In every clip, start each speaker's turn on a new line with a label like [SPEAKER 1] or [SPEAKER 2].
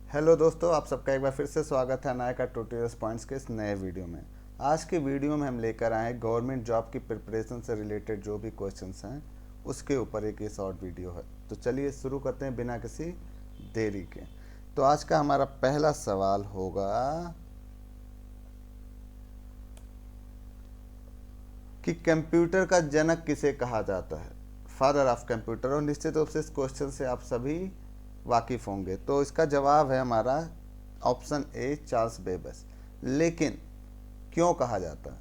[SPEAKER 1] Hello दोस्तों, आप सबका एक बार फिर से स्वागत है नायका ट्यूटोरियल्स पॉइंट्स के इस नए वीडियो में। आज के वीडियो में हम लेकर आए गवर्नमेंट जॉब की प्रिपरेशन से रिलेटेड जो भी क्वेश्चंस हैं उसके ऊपर एक ये शॉर्ट वीडियो है। तो चलिए शुरू करते हैं बिना किसी देरी के। तो आज का हमारा पहला सवाल होगा कि कंप्यूटर का जनक किसे कहा जाता है, फादर ऑफ कंप्यूटर। और निश्चित रूप से इस क्वेश्चन से आप सभी वाकिफ होंगे। तो इसका जवाब है हमारा ऑप्शन ए, चार्ल्स बेबस। लेकिन क्यों कहा जाता है,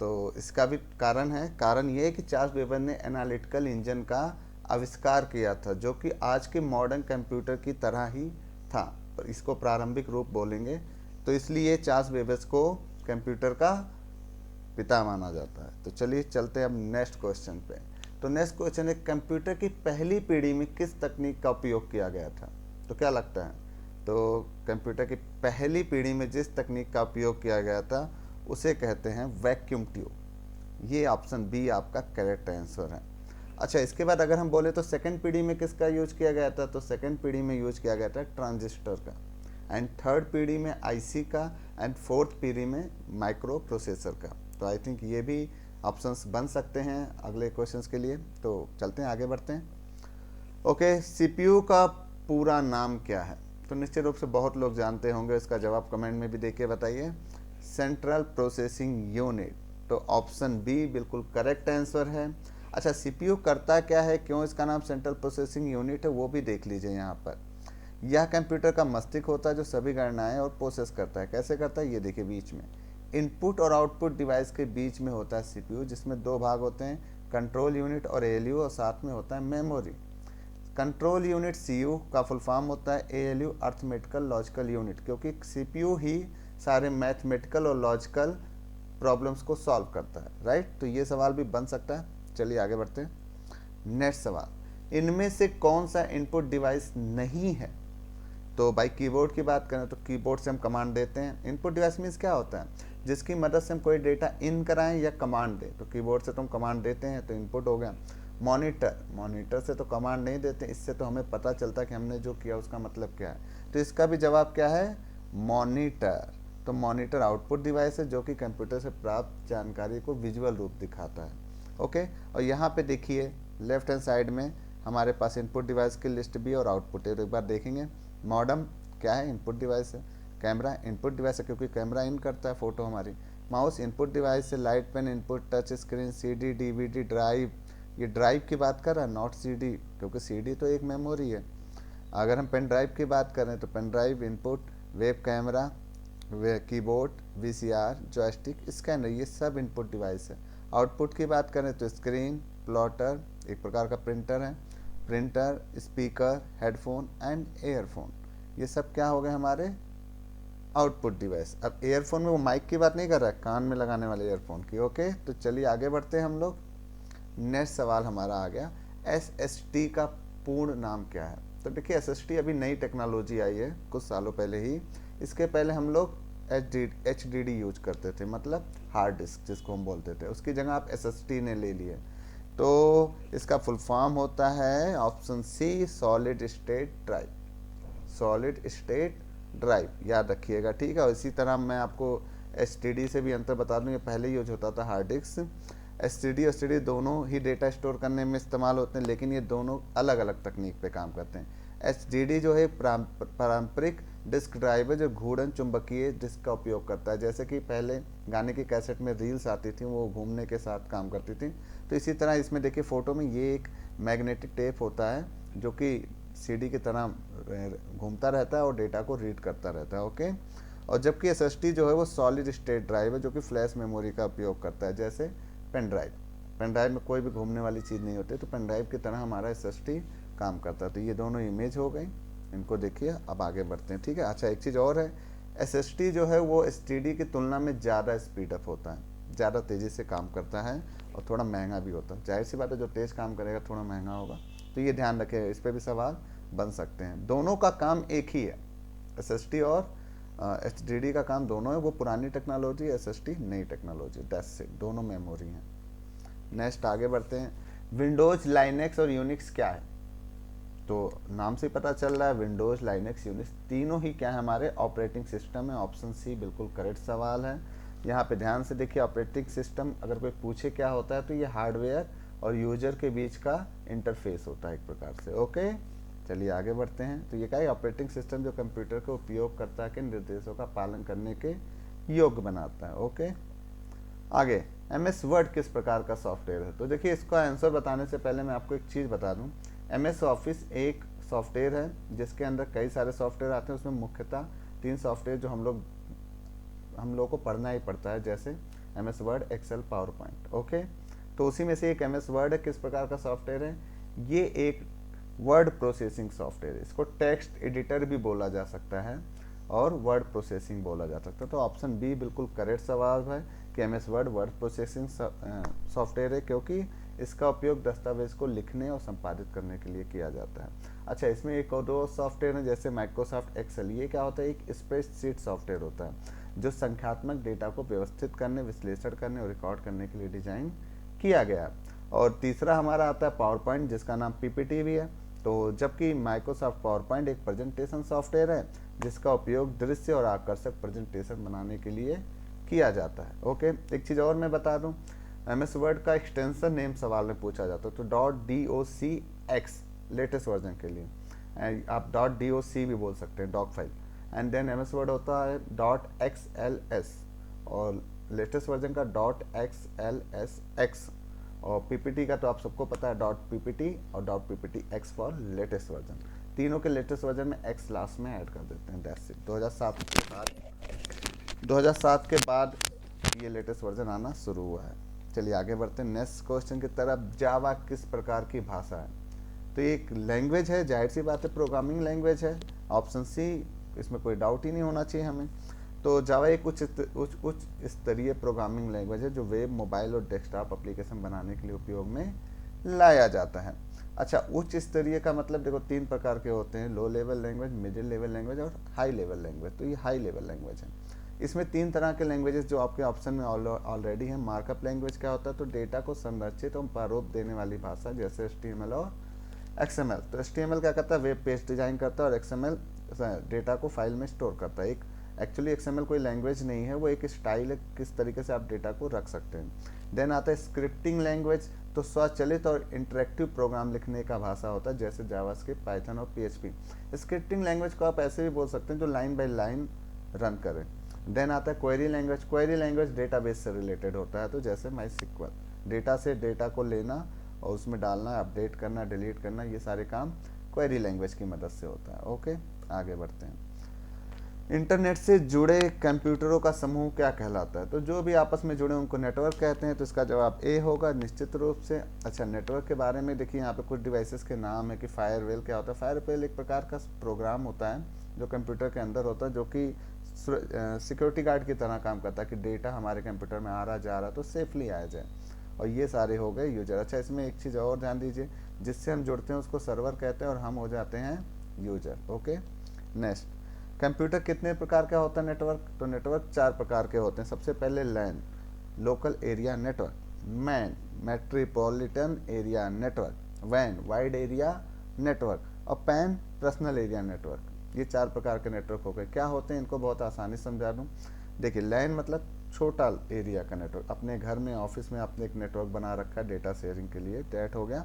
[SPEAKER 1] तो इसका भी कारण है। कारण ये है कि चार्ल्स बेबस ने एनालिटिकल इंजन का आविष्कार किया था, जो कि आज के मॉडर्न कंप्यूटर की तरह ही था, पर इसको प्रारंभिक रूप बोलेंगे। तो इसलिए चार्ल्स बेबस को कंप्यूटर का पिता माना जाता है। तो चलिए चलते हैं अब नेक्स्ट क्वेश्चन पे। तो नेक्स्ट क्वेश्चन है, कंप्यूटर की पहली पीढ़ी में किस तकनीक का उपयोग किया गया था। तो क्या लगता है, तो कंप्यूटर की पहली पीढ़ी में जिस तकनीक का उपयोग किया गया था उसे कहते हैं वैक्यूम ट्यूब। ये ऑप्शन बी आपका करेक्ट आंसर है। अच्छा, इसके बाद अगर हम बोले तो सेकंड पीढ़ी में किसका यूज किया गया था, तो सेकंड पीढ़ी में यूज किया गया था ट्रांजिस्टर का, एंड थर्ड पीढ़ी में आईसी का, एंड फोर्थ पीढ़ी में माइक्रो प्रोसेसर का। तो आई थिंक ये भी ऑप्शंस बन सकते हैं अगले क्वेश्चंस के लिए। तो चलते हैं, आगे बढ़ते हैं। ओके, सीपीयू का पूरा नाम क्या है। तो निश्चित रूप से बहुत लोग जानते होंगे, इसका जवाब कमेंट में भी देख के बताइए। Central processing unit. तो ऑप्शन बी बिल्कुल करेक्ट आंसर है। अच्छा, सीपीयू करता क्या है, क्यों इसका नाम सेंट्रल प्रोसेसिंग यूनिट है, वो भी देख लीजिए यहाँ पर। यह कंप्यूटर का मस्तिष्क होता है जो सभी गणनाएं और प्रोसेस करता है। कैसे करता है, ये देखिए, बीच में इनपुट और आउटपुट डिवाइस के बीच में होता है सीपीयू, जिसमें दो भाग होते हैं, कंट्रोल यूनिट और एएलयू, और साथ में होता है मेमोरी। कंट्रोल यूनिट सीयू का फुल फॉर्म होता है एएलयू, अर्थमेटिकल लॉजिकल यूनिट, क्योंकि सीपीयू ही सारे मैथमेटिकल और लॉजिकल प्रॉब्लम्स को सॉल्व करता है, राइट। तो ये सवाल भी बन सकता है। चलिए आगे बढ़ते हैं। नेक्स्ट सवाल, इनमें से कौन सा इनपुट डिवाइस नहीं है। तो भाई कीबोर्ड की बात करें तो कीबोर्ड से हम कमांड देते हैं। इनपुट डिवाइस मीन्स क्या होता है, जिसकी मदद से हम कोई डेटा इन कराएं या कमांड दें। तो कीबोर्ड से तो हम कमांड देते हैं, तो इनपुट हो गया। मॉनिटर, मॉनिटर से तो कमांड नहीं देते, इससे तो हमें पता चलता है कि हमने जो किया उसका मतलब क्या है। तो इसका भी जवाब क्या है, मॉनिटर। तो मॉनिटर आउटपुट डिवाइस है जो कि कंप्यूटर से प्राप्त जानकारी को विजुअल रूप दिखाता है। ओके, और यहाँ पे देखिए लेफ्ट हैंड साइड में हमारे पास इनपुट डिवाइस की लिस्ट भी और आउटपुट है। तो एक बार देखेंगे, मॉडम क्या है, इनपुट डिवाइस है। कैमरा इनपुट डिवाइस है क्योंकि कैमरा इन करता है फोटो हमारी। माउस इनपुट डिवाइस है। Light pen input, touch screen, CD, DVD, drive. ये ड्राइव की बात कर रहा है, नॉट सीडी, क्योंकि सीडी तो एक मेमोरी है। अगर हम पेन ड्राइव की बात करें तो pen drive input, web camera, keyboard, VCR, joystick, scanner, ये सब इनपुट डिवाइस है। आउटपुट की बात करें तो स्क्रीन, प्लॉटर, एक प्रकार का प्रिंटर है, printer, speaker, headphone and earphone, ये सब क्या हो गए हमारे आउटपुट डिवाइस। अब एयरफोन में वो माइक की बात नहीं कर रहा है, कान में लगाने वाले एयरफोन की। ओके, तो चलिए आगे बढ़ते हैं हम लोग। नेक्स्ट सवाल हमारा आ गया, एसएसटी का पूर्ण नाम क्या है। तो देखिए, एसएसटी अभी नई टेक्नोलॉजी आई है कुछ सालों पहले ही। इसके पहले हम लोग एचडीडी यूज करते थे, मतलब हार्ड डिस्क जिसको हम बोलते थे, उसकी जगह आप एसएसटी ने ले लिए। तो इसका फुल फॉर्म होता है option C, solid state drive. Solid state drive याद रखिएगा, ठीक है। और इसी तरह मैं आपको एसटीडी से भी अंतर बता दूं, ये पहले यूज होता था हार्ड डिस्क। एसटीडी और एसटीडी दोनों ही डेटा स्टोर करने में इस्तेमाल होते हैं, लेकिन ये दोनों अलग अलग तकनीक पे काम करते हैं। एचडीडी जो है पारंपरिक डिस्क ड्राइव है जो घूर्णन चुंबकीय डिस्क का उपयोग करता है। जैसे कि पहले गाने की कैसेट में रील्स आती थी, वो घूमने के साथ काम करती थी। तो इसी तरह इसमें देखिए फोटो में ये एक मैग्नेटिक टेप होता है जो कि सीडी की तरह घूमता रहता है और डेटा को रीड करता रहता है। ओके, और जबकि एसएसडी जो है वो सॉलिड स्टेट ड्राइव है जो कि फ्लैश मेमोरी का उपयोग करता है, जैसे पेन ड्राइव। पेन ड्राइव में कोई भी घूमने वाली चीज़ नहीं होती, तो पेन ड्राइव की तरह हमारा एसएसडी काम करता है। तो ये दोनों इमेज हो गई, इनको देखिए। अब आगे बढ़ते हैं, ठीक है। अच्छा, एक चीज़ और है, एसएसडी जो है वो एसटीडी की तुलना में ज़्यादा स्पीडअप होता है, ज़्यादा तेज़ी से काम करता है और थोड़ा महंगा भी होता है। जाहिर सी बात है, जो तेज़ काम करेगा थोड़ा महंगा होगा। तो ये ध्यान रखें, इस पर भी सवाल बन सकते हैं। दोनों का काम एक ही है, एसएसडी और एचडीडी का काम दोनों है। वो पुरानी टेक्नोलॉजी, एसएसडी नई टेक्नोलॉजी, दैट्स इट, दोनों मेमोरी हैं। नेक्स्ट आगे बढ़ते हैं, विंडोज, लाइनेक्स और यूनिक्स क्या है। तो नाम से पता चल रहा है विंडोज़, लाइनक्स, यूनिक्स तीनों ही क्या है हमारे ऑपरेटिंग सिस्टम है। ऑप्शन सी बिल्कुल करेक्ट सवाल है। यहाँ पे ध्यान से देखिए, ऑपरेटिंग सिस्टम अगर कोई पूछे क्या होता है तो ये हार्डवेयर और यूजर के बीच का इंटरफेस होता है एक प्रकार से। ओके, चलिए आगे बढ़ते हैं। तो ये क्या है, ऑपरेटिंग सिस्टम जो कंप्यूटर के उपयोगकर्ता के निर्देशों का पालन करने के योग्य बनाता है। ओके, आगे MS वर्ड किस प्रकार का सॉफ्टवेयर है? तो देखिए, इसका आंसर बताने से पहले मैं आपको एक चीज़ बता दूं। MS ऑफिस एक सॉफ्टवेयर है जिसके अंदर कई सारे सॉफ्टवेयर आते हैं। उसमें मुख्यतः 3 सॉफ्टवेयर जो हम लोग को पढ़ना ही पड़ता है, जैसे MS Word, Excel, PowerPoint. Okay, तो उसी में से एक MS वर्ड है। किस प्रकार का सॉफ्टवेयर है? ये एक वर्ड प्रोसेसिंग सॉफ्टवेयर है। इसको टेक्स्ट एडिटर भी बोला जा सकता है और वर्ड प्रोसेसिंग बोला जा सकता है। तो ऑप्शन बी बिल्कुल करेक्ट सवाल है कि MS word word processing software है, क्योंकि इसका उपयोग दस्तावेज को लिखने और संपादित करने के लिए किया जाता है। अच्छा, इसमें एक और दो सॉफ्टवेयर है, जैसे माइक्रोसॉफ्ट एक्सेल। ये क्या होता है? एक स्प्रेडशीट सॉफ्टवेयर होता है जो संख्यात्मक डेटा को व्यवस्थित करने, विश्लेषण करने और रिकॉर्ड करने के लिए डिजाइन किया गया है। और तीसरा हमारा आता है पावर पॉइंट, जिसका नाम PPT भी है। तो जबकि माइक्रोसॉफ्ट पावर पॉइंट एक प्रेजेंटेशन सॉफ्टवेयर है जिसका उपयोग दृश्य और आकर्षक प्रेजेंटेशन बनाने के लिए किया जाता है। ओके, एक चीज़ और मैं बता दूं, MS वर्ड का एक्सटेंशन नेम सवाल में पूछा जाता है, तो .docx लेटेस्ट वर्जन के लिए आप .doc भी बोल सकते हैं, doc file. And then MS Word होता है .xls और लेटेस्ट वर्जन का .xlsx। और PPT का तो आप सबको पता है .ppt और .pptx फॉर लेटेस्ट वर्जन। तीनों के लेटेस्ट वर्जन में x लास्ट में ऐड कर देते हैं। That's it. 2007 के बाद ये लेटेस्ट वर्जन आना शुरू हुआ है। चलिए आगे बढ़ते हैं नेक्स्ट क्वेश्चन की तरफ। जावा किस प्रकार की भाषा है? तो ये एक लैंग्वेज है, जाहिर सी बात है प्रोग्रामिंग लैंग्वेज है। ऑप्शन सी, इसमें कोई डाउट ही नहीं होना चाहिए हमें। तो जावा एक उच्च स्तरीय प्रोग्रामिंग लैंग्वेज है जो वेब, मोबाइल और डेस्कटॉप एप्लीकेशन बनाने के लिए उपयोग में लाया जाता है। अच्छा, उच्च स्तरीय का मतलब देखो 3 प्रकार के होते हैं, low level language, middle level language और हाई लेवल लैंग्वेज। तो ये हाई लेवल लैंग्वेज है। इसमें 3 तरह के लैंग्वेजेस जो आपके ऑप्शन में ऑलरेडी हैं। मार्कअप लैंग्वेज क्या होता है? तो डेटा को संरचित और प्रारूप देने वाली भाषा, जैसे HTML और XML। तो HTML क्या करता है? वेब पेज डिजाइन करता है और XML डेटा को फाइल में स्टोर करता है। एक एक्चुअली XML कोई लैंग्वेज नहीं है, वो एक स्टाइल है किस तरीके से आप डेटा को रख सकते हैं। देन आता है स्क्रिप्टिंग लैंग्वेज, तो स्वचालित और इंटरेक्टिव प्रोग्राम लिखने का भाषा होता है, जैसे जावास्क्रिप्ट, पाइथन और PHP। स्क्रिप्टिंग लैंग्वेज को आप ऐसे भी बोल सकते हैं जो लाइन बाय लाइन रन करें। देन आता है query language. Query language database से रिलेटेड होता है, तो जैसे MySQL। डेटा से डेटा को लेना और उसमें डालना, अपडेट करना, डिलीट करना, ये सारे काम क्वेरी लैंग्वेज की मदद से होता है। ओके, आगे बढ़ते हैं। इंटरनेट से जुड़े कंप्यूटरों का समूह क्या कहलाता है? तो जो भी आपस में जुड़े उनको नेटवर्क कहते हैं। तो इसका जवाब ए होगा निश्चित रूप से। अच्छा, नेटवर्क के बारे में देखिए, यहाँ पे कुछ डिवाइसेस के नाम है कि फायरवेल क्या होता है। फायरवेल एक प्रकार का प्रोग्राम होता है जो कंप्यूटर के अंदर होता है, जो कि सिक्योरिटी गार्ड की तरह काम करता है कि डेटा हमारे कंप्यूटर में आ रहा जा रहा तो सेफली आया जाए। और ये सारे हो गए यूजर। अच्छा, इसमें एक चीज़ और ध्यान दीजिए, जिससे हम जुड़ते हैं उसको सर्वर कहते हैं और हम हो जाते हैं यूजर। ओके, नेक्स्ट, कंप्यूटर कितने प्रकार का होता है नेटवर्क? तो नेटवर्क 4 प्रकार के होते हैं। सबसे पहले LAN, local area network, MAN, metropolitan area network, वैन, वाइड एरिया नेटवर्क और पैन, पर्सनल एरिया नेटवर्क। ये 4 प्रकार के नेटवर्क हो गए। क्या होते हैं इनको बहुत आसानी से समझा दूँ। देखिए, लैन मतलब छोटा एरिया का नेटवर्क। अपने घर में, ऑफिस में आपने एक नेटवर्क बना रखा है डेटा शेयरिंग के लिए, डेट हो गया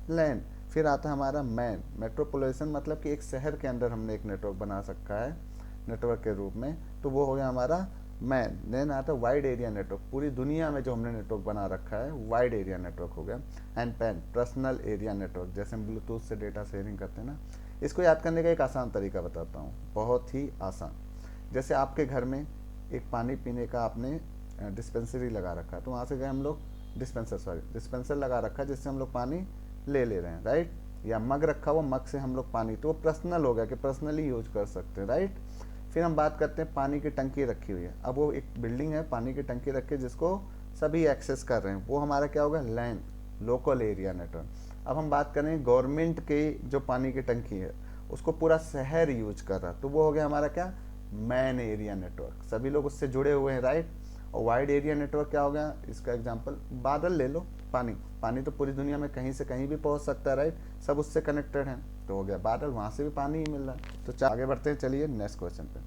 [SPEAKER 1] लैन। फिर आता है हमारा मैन, मेट्रोपॉलिटन मतलब कि एक शहर के अंदर हमने एक नेटवर्क बना सका है नेटवर्क के रूप में, तो वो हो गया हमारा मैन। देन आता है वाइड एरिया नेटवर्क, पूरी दुनिया में जो हमने नेटवर्क बना रखा है वाइड एरिया नेटवर्क हो गया। And pan, personal area network, जैसे हम ब्लूटूथ से डेटा शेयरिंग करते हैं ना। इसको याद करने का एक आसान तरीका बताता हूँ, बहुत ही आसान। जैसे आपके घर में एक पानी पीने का आपने डिस्पेंसरी लगा रखा है, तो वहाँ से गए हम लोग डिस्पेंसर लगा रखा है जिससे हम लोग पानी ले रहे हैं, राइट। या मग रखा हुआ, मग से हम लोग पानी, तो वो पर्सनल हो गया कि पर्सनली यूज कर सकते हैं, राइट। फिर हम बात करते हैं पानी की टंकी रखी हुई है। अब वो एक बिल्डिंग है, पानी की टंकी रखी है जिसको सभी एक्सेस कर रहे हैं, वो हमारा क्या होगा? लैन, लोकल एरिया नेटवर्क। अब हम बात करें गवर्नमेंट की जो पानी की टंकी है उसको पूरा शहर यूज कर रहा, तो वो हो गया हमारा क्या? मैन एरिया नेटवर्क, सभी लोग उससे जुड़े हुए हैं, राइट। और वाइड एरिया नेटवर्क क्या हो गया? इसका एग्जांपल बादल ले लो, पानी तो पूरी दुनिया में कहीं से कहीं भी पहुंच सकता है, राइट। सब उससे कनेक्टेड हैं। तो हो गया बादल, वहाँ से भी पानी ही मिल रहा है। तो आगे बढ़ते हैं, चलिए नेक्स्ट क्वेश्चन पे।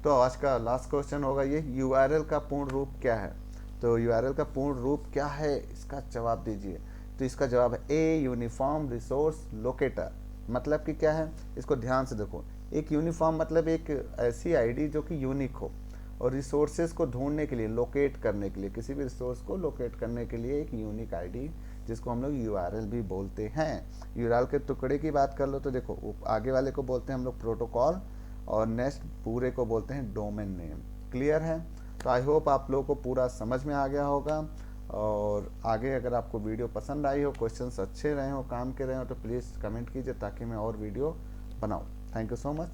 [SPEAKER 1] तो आज का लास्ट क्वेश्चन होगा ये, यूआरएल का पूर्ण रूप क्या है। तो यूआरएल का पूर्ण रूप क्या है, इसका जवाब दीजिए। तो इसका जवाब है ए यूनिफॉर्म रिसोर्स लोकेटर। मतलब कि क्या है, इसको ध्यान से देखो। एक यूनिफॉर्म मतलब एक ऐसी आईडी जो कि यूनिक हो, और रिसोर्सेज को ढूंढने के लिए, लोकेट करने के लिए, किसी भी रिसोर्स को लोकेट करने के लिए एक यूनिक आईडी, जिसको हम लोग यूआरएल भी बोलते हैं। यूआरएल के टुकड़े की बात कर लो तो देखो, आगे वाले को बोलते हैं हम लोग प्रोटोकॉल, और नेक्स्ट पूरे को बोलते हैं डोमेन नेम। क्लियर है। तो आई होप आप लोगों को पूरा समझ में आ गया होगा। और आगे अगर आपको वीडियो पसंद आई हो, क्वेश्चंस अच्छे रहे हो, काम के रहे हो, तो प्लीज़ कमेंट कीजिए ताकि मैं और वीडियो बनाऊँ। Thank you so much.